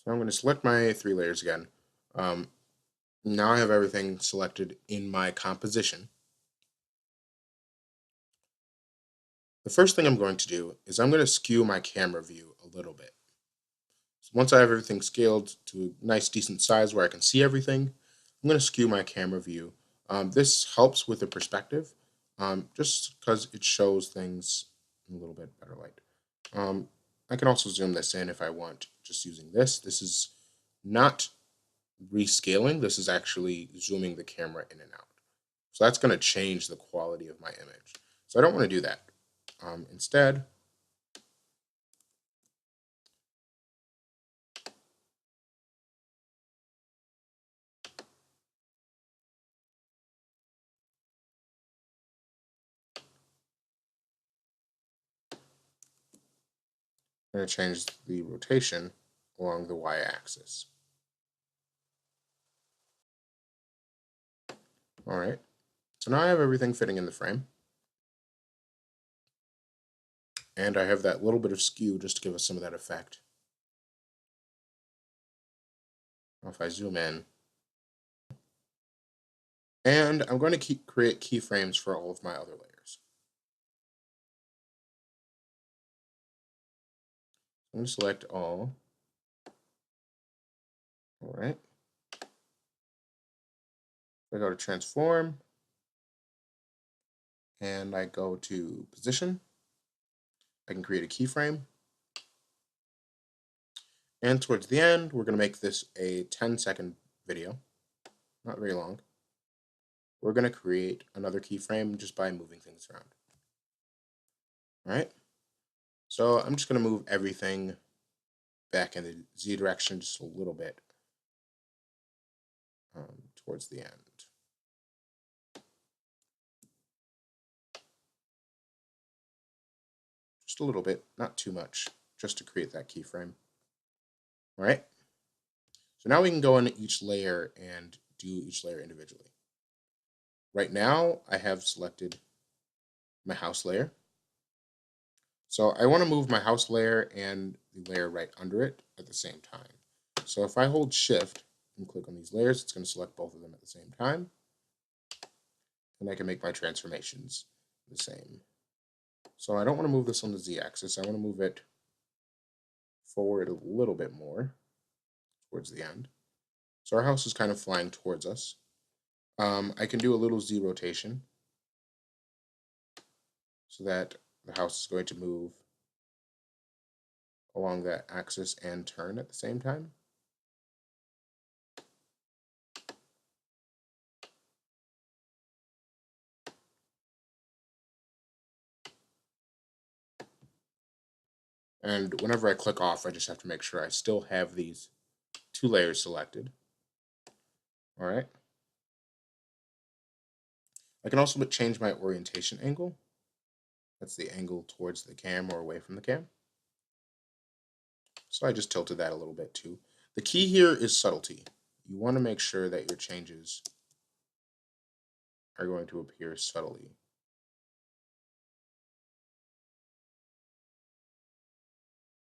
So I'm going to select my 3 layers again. Now I have everything selected in my composition. The first thing I'm going to do is I'm going to skew my camera view a little bit. So once I have everything scaled to a nice decent size where I can see everything, I'm going to skew my camera view. This helps with the perspective, just because it shows things in a little bit better light. I can also zoom this in if I want, just using this. This is not rescaling, this is actually zooming the camera in and out. So that's going to change the quality of my image. So I don't want to do that. Instead, I'm going to change the rotation along the y-axis. All right, so now I have everything fitting in the frame. And I have that little bit of skew just to give us some of that effect. Now if I zoom in, and I'm going to create keyframes for all of my other layers. I'm going to select all. All right. I go to transform, and I go to position. I can create a keyframe. And towards the end, we're going to make this a 10-second video, not very long. We're going to create another keyframe just by moving things around. All right. So I'm just going to move everything back in the Z direction just a little bit towards the end. Just a little bit, not too much, just to create that keyframe. All right. So now we can go into each layer and do each layer individually. Right now, I have selected my house layer. So I want to move my house layer and the layer right under it at the same time. So if I hold Shift and click on these layers, it's going to select both of them at the same time. And I can make my transformations the same. So I don't want to move this on the Z-axis. I want to move it forward a little bit more towards the end. So our house is kind of flying towards us. I can do a little Z rotation so that the house is going to move along that axis and turn at the same time. And whenever I click off, I just have to make sure I still have these 2 layers selected. All right. I can also change my orientation angle. That's the angle towards the cam or away from the cam. So I just tilted that a little bit too. The key here is subtlety. You want to make sure that your changes are going to appear subtly.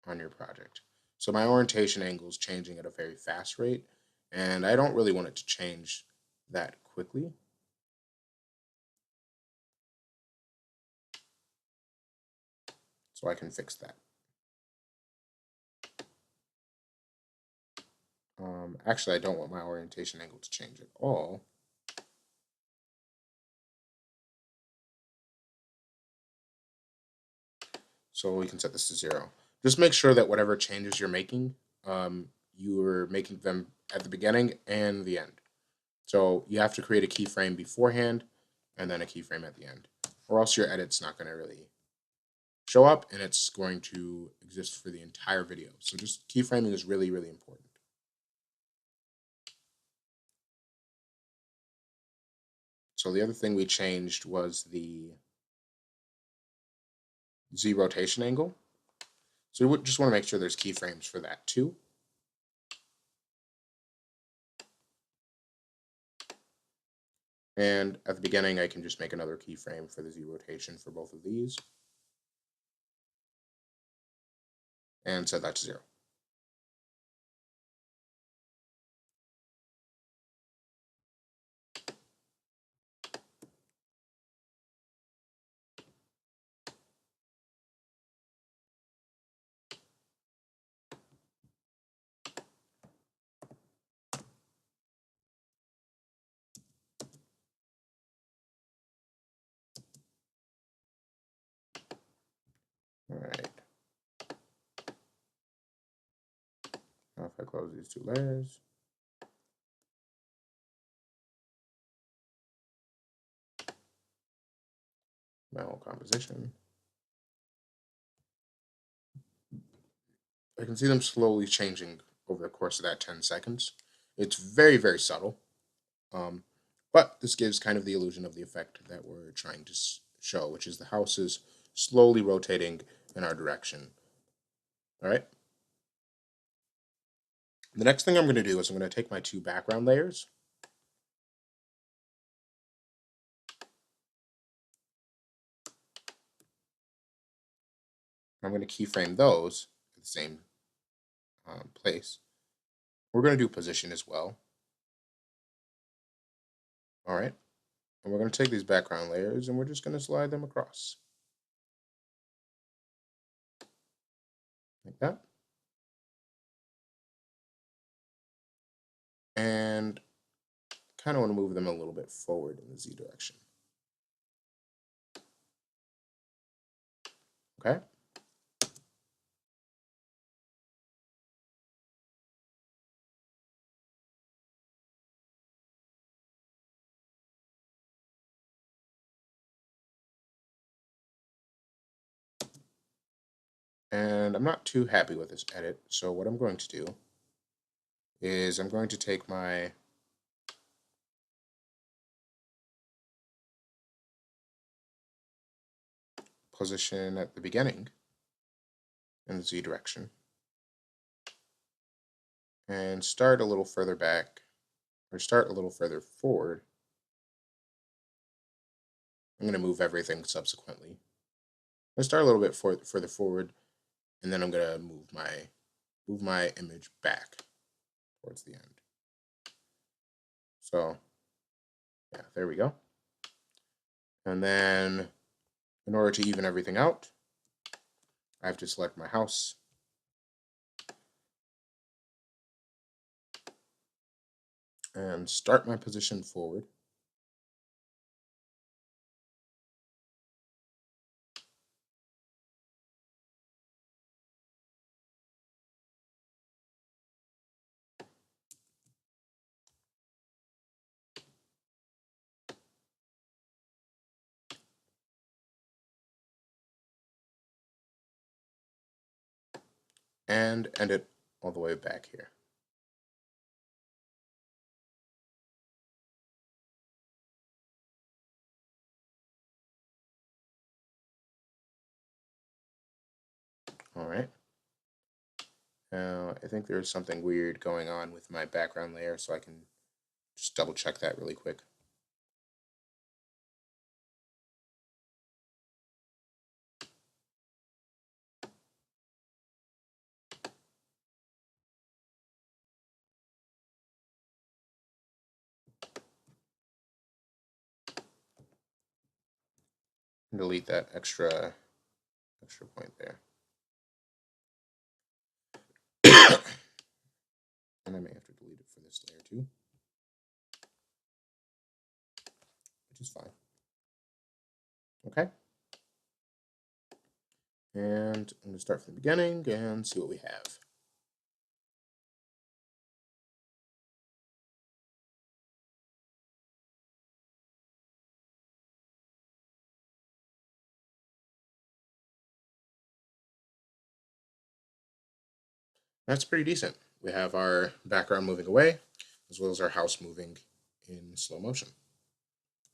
On your project. So my orientation angle is changing at a very fast rate, and I don't really want it to change that quickly. So I can fix that. Actually, I don't want my orientation angle to change at all. So we can set this to 0. Just make sure that whatever changes you're making, you're making them at the beginning and the end. So you have to create a keyframe beforehand and then a keyframe at the end, or else your edit's not going to really show up and it's going to exist for the entire video. So just keyframing is really, really important. So the other thing we changed was the Z rotation angle. So we just want to make sure there's keyframes for that too. And at the beginning, I can just make another keyframe for the Z rotation for both of these and set that to 0. All right. Now if I close these two layers, my whole composition, I can see them slowly changing over the course of that 10 seconds. It's very, very subtle, but this gives kind of the illusion of the effect that we're trying to show, which is the house is slowly rotating in our direction. All right. The next thing I'm going to do is I'm going to take my two background layers. I'm going to keyframe those at the same place. We're going to do position as well. All right. And we're going to take these background layers and we're just going to slide them across. Like that. And kind of want to move them a little bit forward in the Z direction. Okay. And I'm not too happy with this edit, so what I'm going to do is I'm going to take my position at the beginning in the Z direction and start a little further back, or start a little further forward. I'm going to move everything subsequently. I'm going to start a little bit further forward, and then I'm going to move my image back towards the end. So yeah, there we go. And then in order to even everything out, I have to select my house. And start my position forward. And end it all the way back here. All right. Now, I think there's something weird going on with my background layer, so I can just double check that really quick. Delete that extra point there. And I may have to delete it for this layer too, which is fine. Okay. And I'm going to start from the beginning and see what we have. That's pretty decent. We have our background moving away, as well as our house moving in slow motion.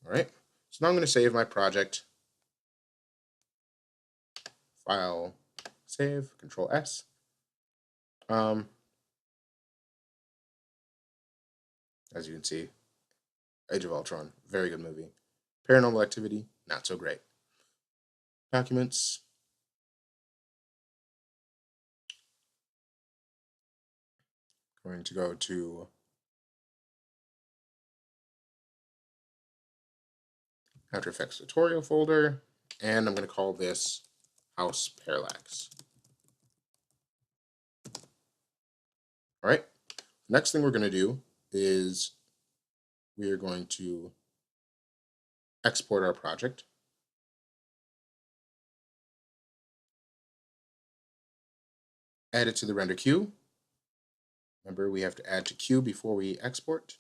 All right. So now I'm going to save my project. File, save, Control S. As you can see, Age of Ultron, very good movie. Paranormal Activity, not so great. Documents. Going to go to After Effects tutorial folder, and I'm going to call this House Parallax. All right. Next thing we're going to do is we are going to export our project. add it to the render queue. Remember, we have to add to queue before we export.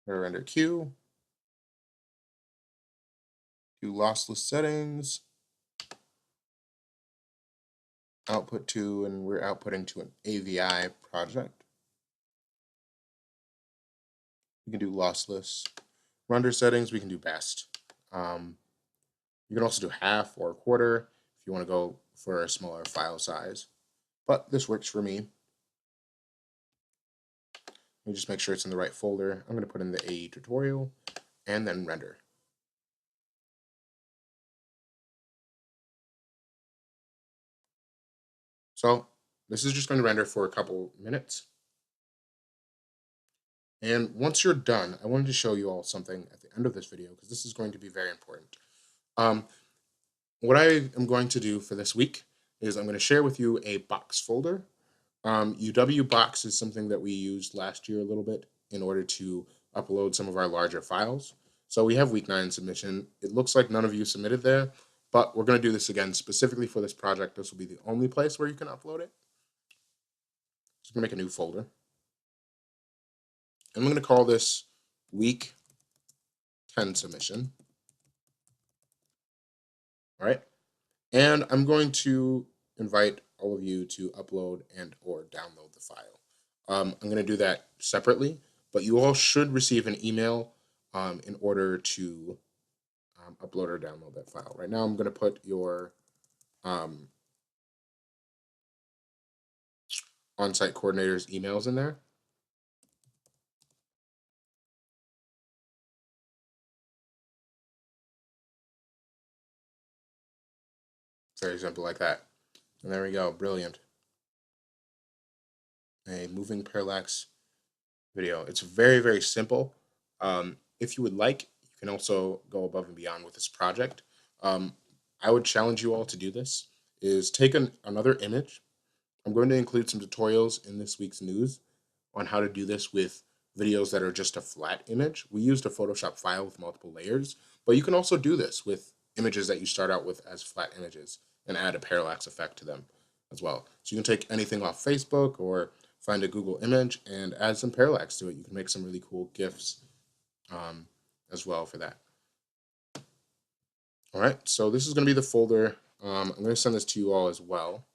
Render queue. Do lossless settings. Output to, and we're outputting to an AVI project. We can do lossless. Render settings, we can do best. You can also do half or a quarter if you want to go for a smaller file size. But this works for me. Let me just make sure it's in the right folder. I'm going to put in the AE tutorial and then render. So this is just going to render for a couple minutes. And once you're done, I wanted to show you all something at the end of this video because this is going to be very important. What I am going to do for this week is I'm going to share with you a box folder. UW box is something that we used last year a little bit in order to upload some of our larger files. So we have week 9 submission. It looks like none of you submitted there, but we're going to do this again specifically for this project. This will be the only place where you can upload it. So I'm going to make a new folder. I'm going to call this week 10 submission. All right. And I'm going to invite all of you to upload and or download the file. I'm going to do that separately, but you all should receive an email in order to upload or download that file. Right now, I'm going to put your on-site coordinator's emails in there. Very simple like that. And there we go. Brilliant. A moving parallax video. It's very, very simple. If you would like, you can also go above and beyond with this project. I would challenge you all to do this, is take another image. I'm going to include some tutorials in this week's news on how to do this with videos that are just a flat image. We used a Photoshop file with multiple layers, but you can also do this with images that you start out with as flat images and add a parallax effect to them as well. So you can take anything off Facebook or find a Google image and add some parallax to it. You can make some really cool GIFs as well for that. All right, so this is going to be the folder. I'm going to send this to you all as well,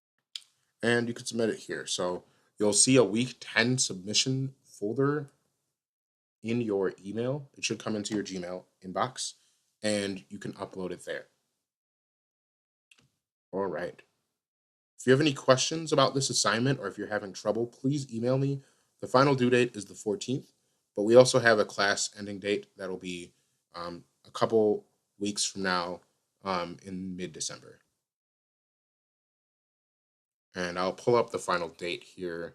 and you can submit it here. So you'll see a week 10 submission folder in your email. It should come into your Gmail inbox, and you can upload it there. All right. If you have any questions about this assignment or if you're having trouble, please email me. The final due date is the 14th, but we also have a class ending date that'll be a couple weeks from now in mid-December. And I'll pull up the final date here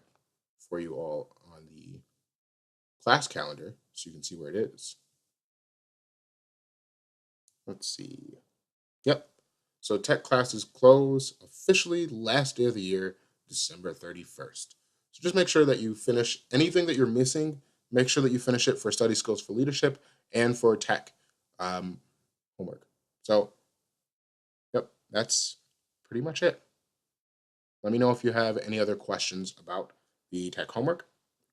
for you all on the class calendar so you can see where it is. Let's see. Yep. So tech classes close officially last day of the year, December 31st. So just make sure that you finish anything that you're missing. Make sure that you finish it for study skills for leadership and for tech homework. So, yep, that's pretty much it. Let me know if you have any other questions about the tech homework,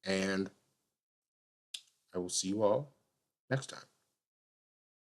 and I will see you all next time.